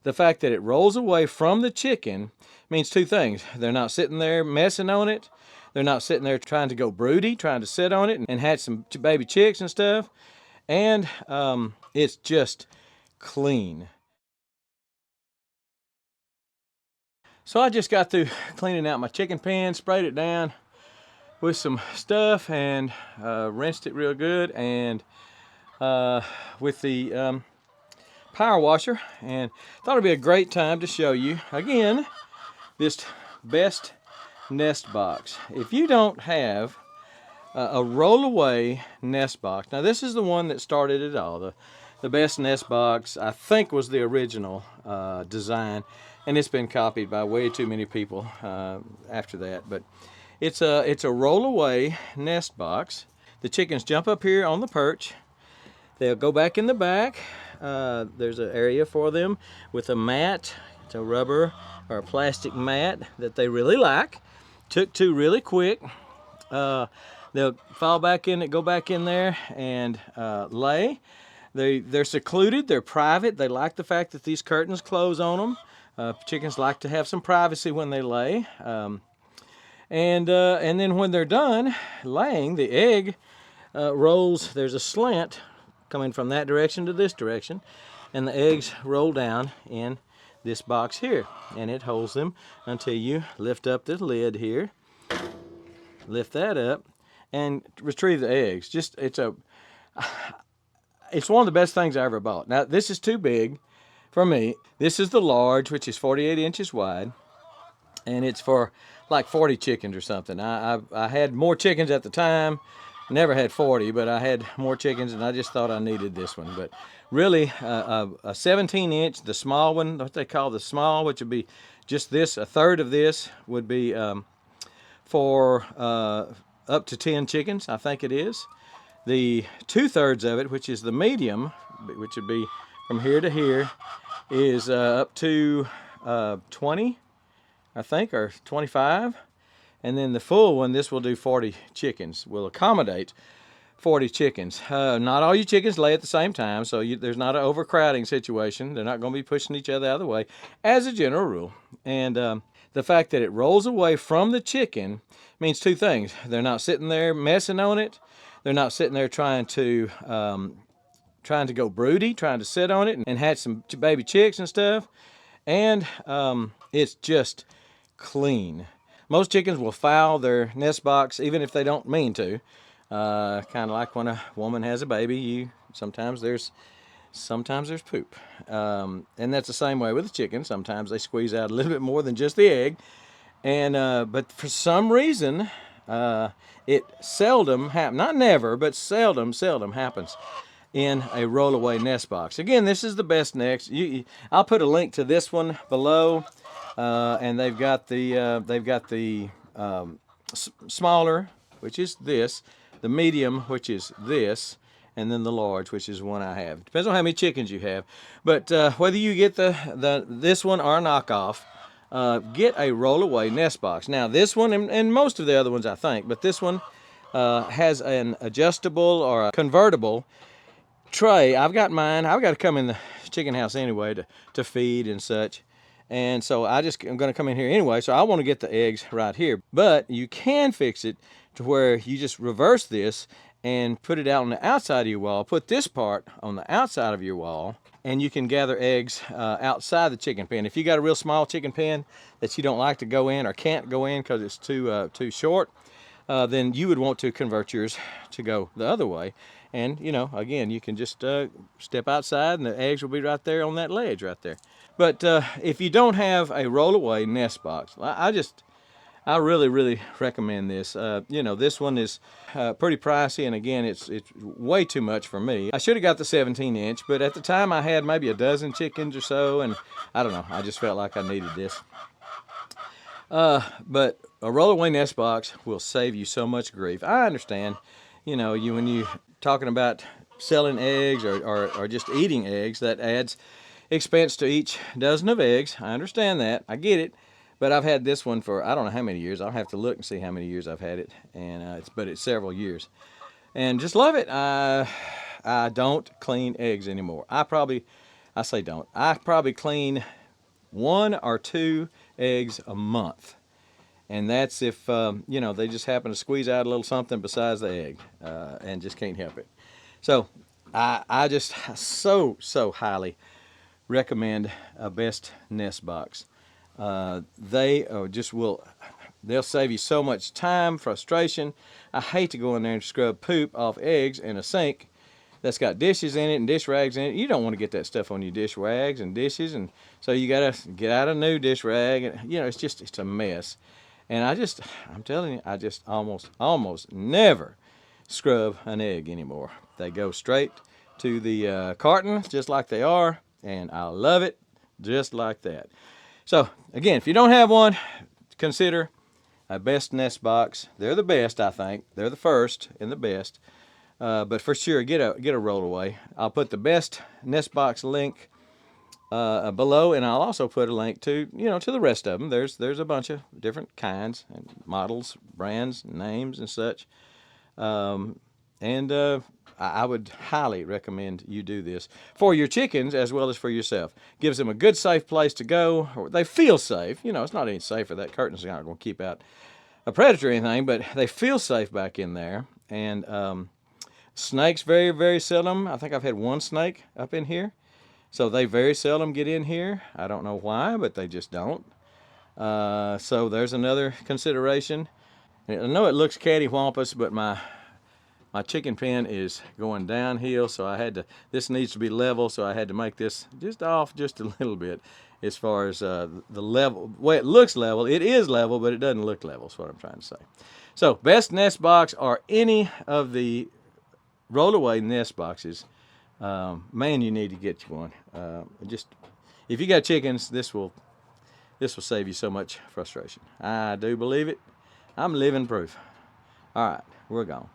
the fact that it rolls away from the chicken means two things. They're not sitting there messing on it. They're not sitting there trying to go broody, trying to sit on it and hatch some baby chicks and stuff. And it's just clean. So I just got through cleaning out my chicken pen, sprayed it down with some stuff and rinsed it real good, and with the power washer, and thought it'd be a great time to show you again this best nest box. If you don't have a rollaway nest box, now this is the one that started it all. The best nest box, I think, was the original design, and it's been copied by way too many people after that. But it's a rollaway nest box. The chickens jump up here on the perch. They'll go back in the back. There's an area for them with a mat. It's a rubber or a plastic mat that they really like. Took to really quick. They'll fall back in it, go back in there and lay. They're secluded, they're private. They like the fact that these curtains close on them. Chickens like to have some privacy when they lay. And then when they're done laying, the egg rolls. There's a slant coming from that direction to this direction, and the eggs roll down in this box here, and it holds them until you lift up the lid here, lift that up, and retrieve the eggs. It's one of the best things I ever bought. Now this is too big for me. This is the large, which is 48 inches wide, and it's for like 40 chickens or something. I had more chickens at the time. Never had 40, but I had more chickens, and I just thought I needed this one. But really, a 17-inch, the small one, what they call the small, which would be just this, a third of this, would be for up to 10 chickens, I think it is. The 2/3 of it, which is the medium, which would be from here to here, is up to 20, I think, or 25. And then the full one, this will do 40 chickens, will accommodate 40 chickens. Not all you chickens lay at the same time, so there's not an overcrowding situation. They're not going to be pushing each other out of the way, as a general rule. And the fact that it rolls away from the chicken means two things. They're not sitting there messing on it. They're not sitting there trying to go broody, trying to sit on it and hatch some baby chicks and stuff. And it's just clean. Most chickens will foul their nest box even if they don't mean to. Kind of like when a woman has a baby, sometimes there's poop. And that's the same way with the chicken. Sometimes they squeeze out a little bit more than just the egg. And but for some reason, it seldom happens, not never, but seldom happens in a rollaway nest box. Again, this is the best nest. I'll put a link to this one below. And they've got the smaller, which is this, the medium, which is this, and then the large, which is one I have. Depends on how many chickens you have. But whether you get this one or a knockoff, get a rollaway nest box. Now this one, and most of the other ones I think, but this one has an adjustable or a convertible tray. I've got mine. I've got to come in the chicken house anyway to feed and such. And so I'm going to come in here anyway, so I want to get the eggs right here. But you can fix it to where you just reverse this and put it out on the outside of your wall. Put this part on the outside of your wall, and you can gather eggs outside the chicken pen. If you got a real small chicken pen that you don't like to go in or can't go in because it's too short, then you would want to convert yours to go the other way. And, again, you can just step outside and the eggs will be right there on that ledge right there. But if you don't have a rollaway nest box, I really recommend this. This one is pretty pricey, and again, it's way too much for me. I should have got the 17-inch, but at the time I had maybe a dozen chickens or so, and I don't know, I just felt like I needed this. But a rollaway nest box will save you so much grief. I understand, when you talking about selling eggs or just eating eggs, that adds expense to each dozen of eggs. I understand that. I get it. But I've had this one for I don't know how many years. I'll have to look and see how many years I've had it. And it's several years. And just love it. I don't clean eggs anymore. I probably I say don't. I probably clean 1 or 2 eggs a month. And that's if, you know, they just happen to squeeze out a little something besides the egg and just can't help it. So I just so highly recommend a Best Nest Box. They just will, they'll save you so much time, frustration. I hate to go in there and scrub poop off eggs in a sink that's got dishes in it and dish rags in it. You don't want to get that stuff on your dish rags and dishes, and so you gotta get out a new dish rag, and you know, it's a mess. And I'm telling you, I just almost never scrub an egg anymore. They go straight to the carton just like they are, and I love it just like that. So again, if you don't have one, consider a Best Nest Box. They're the best, I think. They're the first and the best. But for sure, get a Rollway. I'll put the Best Nest Box link below, and I'll also put a link to to the rest of them. There's a bunch of different kinds and models, brands, names, and such. I would highly recommend you do this for your chickens as well as for yourself. Gives them a good, safe place to go. Or they feel safe. You know, it's not any safer. That curtain's not going to keep out a predator or anything, but they feel safe back in there. And snakes very, very seldom. I think I've had 1 snake up in here. So they very seldom get in here. I don't know why, but they just don't. So there's another consideration. I know it looks cattywampus, but my chicken pen is going downhill, so this needs to be level, so I had to make this just off just a little bit as far as the level. Well, it looks level. It is level, but it doesn't look level is what I'm trying to say. So Best Nest Box or any of the Rollway nest boxes, man, you need to get you one. Just if you got chickens, this will save you so much frustration. I do believe it. I'm living proof. All right, we're gone.